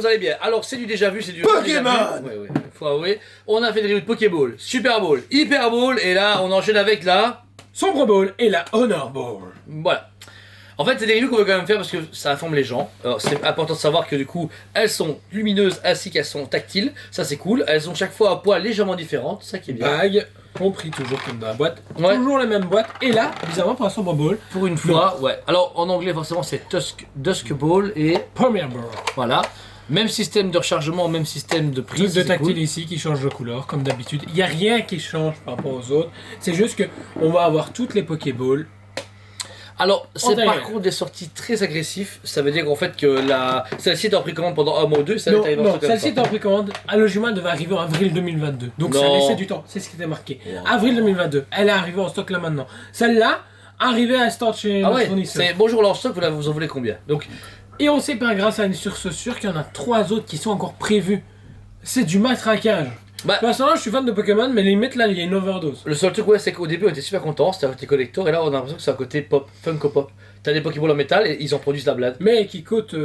vous allez bien. Alors, c'est du déjà vu, c'est du Pokémon. Ouais, faut avouer. On a fait des reviews de Pokéball, Super Ball, Hyper Ball, et là, on enchaîne avec la... Sombre Ball et la Honor Ball. Voilà. En fait, c'est des reviews qu'on veut quand même faire parce que ça informe les gens. Alors, c'est important de savoir que du coup, elles sont lumineuses ainsi qu'elles sont tactiles. Ça, c'est cool. Elles ont chaque fois un poids légèrement différent. Ça qui est bien. Bague, compris toujours comme dans la boîte. Ouais. Toujours la même boîte. Et là, bizarrement, pour la Sombre Ball, Pour une fois, ouais. Alors, en anglais, forcément, c'est Dusk Ball et Premier Ball. voilà. Même système de rechargement, même système de Plus prise. de c'est tactile cool. ici qui change de couleur, comme d'habitude. Il n'y a rien qui change par rapport aux autres. C'est juste que on va avoir toutes les Pokéballs. Alors, c'est taille par réelle. contre des sorties très agressives. Ça veut dire qu'en fait que celle-ci est en précommande pendant un mois ou deux. Ça Non, va être non, celle-ci est en précommande. À logiquement, elle devait arriver en avril 2022. Donc ça Non. laissait du temps. C'est ce qui était marqué. Ouais. Avril 2022. Elle est arrivée en stock là maintenant. Celle-là, arrivée à stock chez Ah notre ouais, fournisseur. c'est bonjour leur stock, vous en voulez combien? Donc, Et on sait pas grâce à une source sûre qu'il y en a 3 autres qui sont encore prévus. C'est du matraquage. bah, Personnellement, je suis fan de Pokémon, mais limite là, il y a une overdose. le seul truc, ouais, c'est qu'au début, on était super contents, c'était un côté collector, et là, on a l'impression que c'est un côté pop, Funko Pop. T'as des Pokéballs en métal et ils en produisent la blade. Mais qui coûte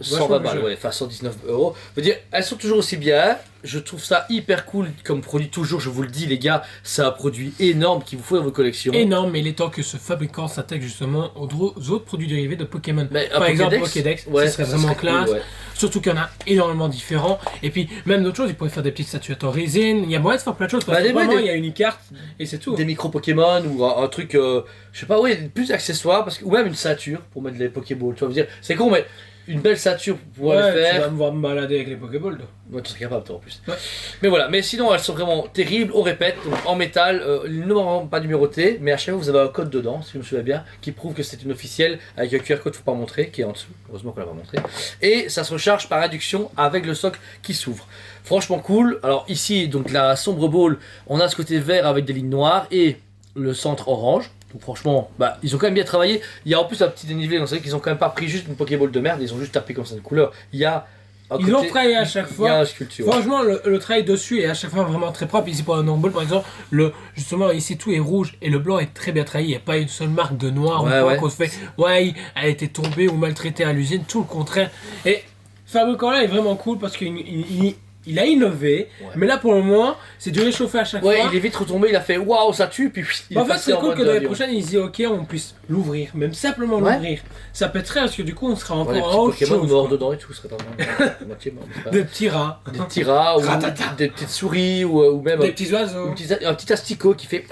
120 balles, ouais, enfin 119 euros. Je veux dire, elles sont toujours aussi bien. Je trouve ça hyper cool comme produit, toujours, je vous le dis, les gars, c'est un produit énorme qu'il vous faut dans vos collections. énorme, mais il est temps que ce fabricant s'attaque justement aux autres produits dérivés de Pokémon. Mais un Par exemple, Pokédex, Pokédex, ouais, ce serait ça vraiment serait classe. cool, ouais. Surtout qu'il y en a énormément différents. Et puis, même d'autres choses, ils pourraient faire des petites statuettes en résine. Il y a moyen de faire plein de choses. Parce Bah, que des- vraiment, des- il y a une carte et c'est tout. Des micro Pokémon ou un truc, je sais pas, ouais, plus accessoires, ou même une ceinture pour mettre les Pokéballs. Tu vois, je veux dire, c'est con, mais une belle ceinture pour pouvoir Ouais, le tu faire. vas me voir me balader avec les Pokéballs. toi. Ouais, tu serais capable, toi, en plus. Ouais. Mais voilà, mais sinon, elles sont vraiment terribles. On répète, donc, en métal, non pas numéroté, mais à chaque fois, vous avez un code dedans, si je me souviens bien, qui prouve que c'est une officielle, avec un QR code, faut pas montrer, qui est en dessous. Heureusement qu'on l'a pas montré. Et ça se recharge par induction avec le socle qui s'ouvre. Franchement cool. Alors ici, donc la sombre ball, on a ce côté vert avec des lignes noires et le centre orange. Donc franchement, bah, ils ont quand même bien travaillé. Il y a en plus un petit dénivelé, donc c'est vrai qu'ils ont quand même pas pris juste une Pokéball de merde, ils ont juste tapé comme ça une couleur. Il y a un Ils ont côté- travaillé à chaque Il y a fois. une sculpture. Franchement, le travail dessus est à chaque fois vraiment très propre. Ici, pour un normal, par exemple, justement, ici, tout est rouge et le blanc est très bien travaillé. Il n'y a pas une seule marque de noir Ouais, ou quoi ouais. qu'on se fait. Ouais, elle a été tombée ou maltraitée à l'usine, tout le contraire. Et ce fabricant-là est vraiment cool parce qu'il a innové, Ouais. mais là pour le moment, c'est du réchauffé à chaque Ouais, fois. il est vite retombé, il a fait waouh, ça tue, puis il En est fait, passé c'est en cool mode que dans les avion. prochaines, ils disent ok, on puisse l'ouvrir, même simplement Ouais. l'ouvrir. Ça pèterait parce que du coup, on sera Ouais, encore les petits en autre Pokémon chose. morts dedans et tout, ce serait pas mal. Moitié mort, mais c'est pas grave. Des petits rats, Des petits rats, ou Ratata. des petites souris, ou même des petits oiseaux. un petit asticot qui fait.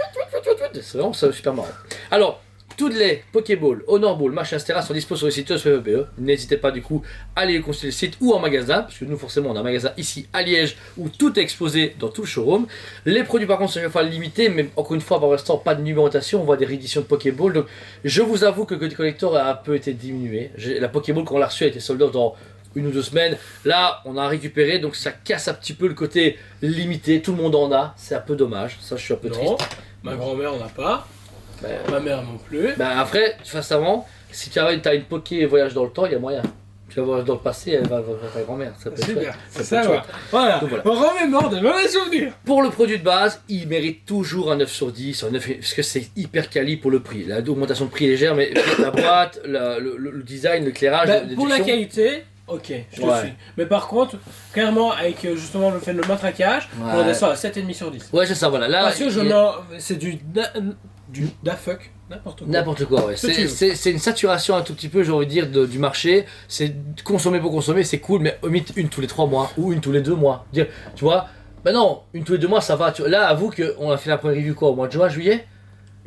C'est vraiment ça, super marrant. Alors, toutes les Pokéballs, Honor Ball, machin, etc. sont dispo sur le site PvPE. N'hésitez pas du coup à aller consulter le site ou en magasin, parce que nous forcément on a un magasin ici à Liège où tout est exposé dans tout le showroom. Les produits par contre sont chaque fois limités, mais encore une fois pour l'instant pas de numérotation, on voit des rééditions de Pokéball. Donc je vous avoue que le côté collector a un peu été diminué. La Pokéball quand on l'a reçue a été sold out dans 1 ou 2 semaines. Là on a récupéré, donc ça casse un petit peu le côté limité. Tout le monde en a, c'est un peu dommage. Ça je suis un peu Non, triste. ma grand-mère n'en a pas, Ben, ma mère non plus. Bah après, face avant, si tu as une Poké voyage dans le temps, il y a moyen. Tu vas voyager dans le passé, elle va voir ta grand-mère. Ça peut être C'est chouette. bien, Ça peut ça être va. chouette. Voilà, Donc voilà. on remémore des mauvais souvenirs. Pour le produit de base, il mérite toujours un 9 sur 10, un 9, parce que c'est hyper quali pour le prix. L'augmentation de prix est légère, mais la boîte, le design, l'éclairage, Bah, pour la l'édition- qualité, ok, je te Ouais. suis. Mais par contre, clairement, avec justement le fait de le matraquage, Ouais. on descend à 7,5 sur 10. Ouais, c'est ça, voilà. Là, Parce que il y a- c'est du da fuck, n'importe quoi. N'importe quoi, ouais. Ce que tu veux. C'est une saturation un tout petit peu, j'ai envie de dire, du marché. C'est consommer pour consommer, c'est cool, mais omite une tous les 3 mois ou une tous les 2 mois. Dire, tu vois, bah non, une tous les 2 mois ça va. Là, avoue qu'on a fait la première review quoi, au mois de juin, juillet.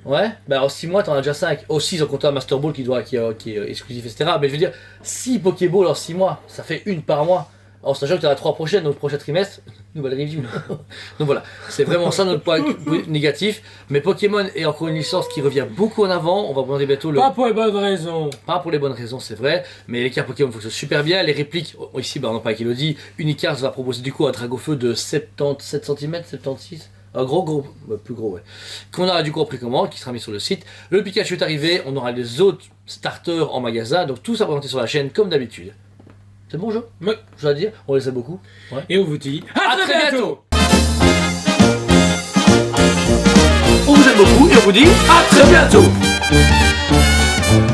Ouais, bah en 6 mois t'en as déjà 5. Aussi, ils ont compté un Master Ball qui est exclusif, etc. Mais je veux dire, 6 Pokéballs en 6 mois, ça fait une par mois. En sachant que tu as 3 prochaines, donc le prochain trimestre, nouvelle review. Donc voilà, c'est vraiment ça notre point négatif. Mais Pokémon est encore une licence qui revient beaucoup en avant. On va présenter bientôt le. Pas pour les bonnes raisons. Pas pour les bonnes raisons, c'est vrai, mais les cartes Pokémon fonctionnent super bien. Les répliques, ici, bah, on n'a pas avec Elodie. Unicards va proposer du coup un Dragofeu de 77 cm, 76. Un gros, bah, plus gros, ouais. Qu'on aura du coup en précommande, qui sera mis sur le site. Le Pikachu est arrivé, on aura les autres starters en magasin, donc tout ça présenté sur la chaîne comme d'habitude. C'est bon jeu? Ouais. Je dois dire, on les aime beaucoup. Et on vous dit À très bientôt. On vous aime beaucoup et on vous dit à très bientôt.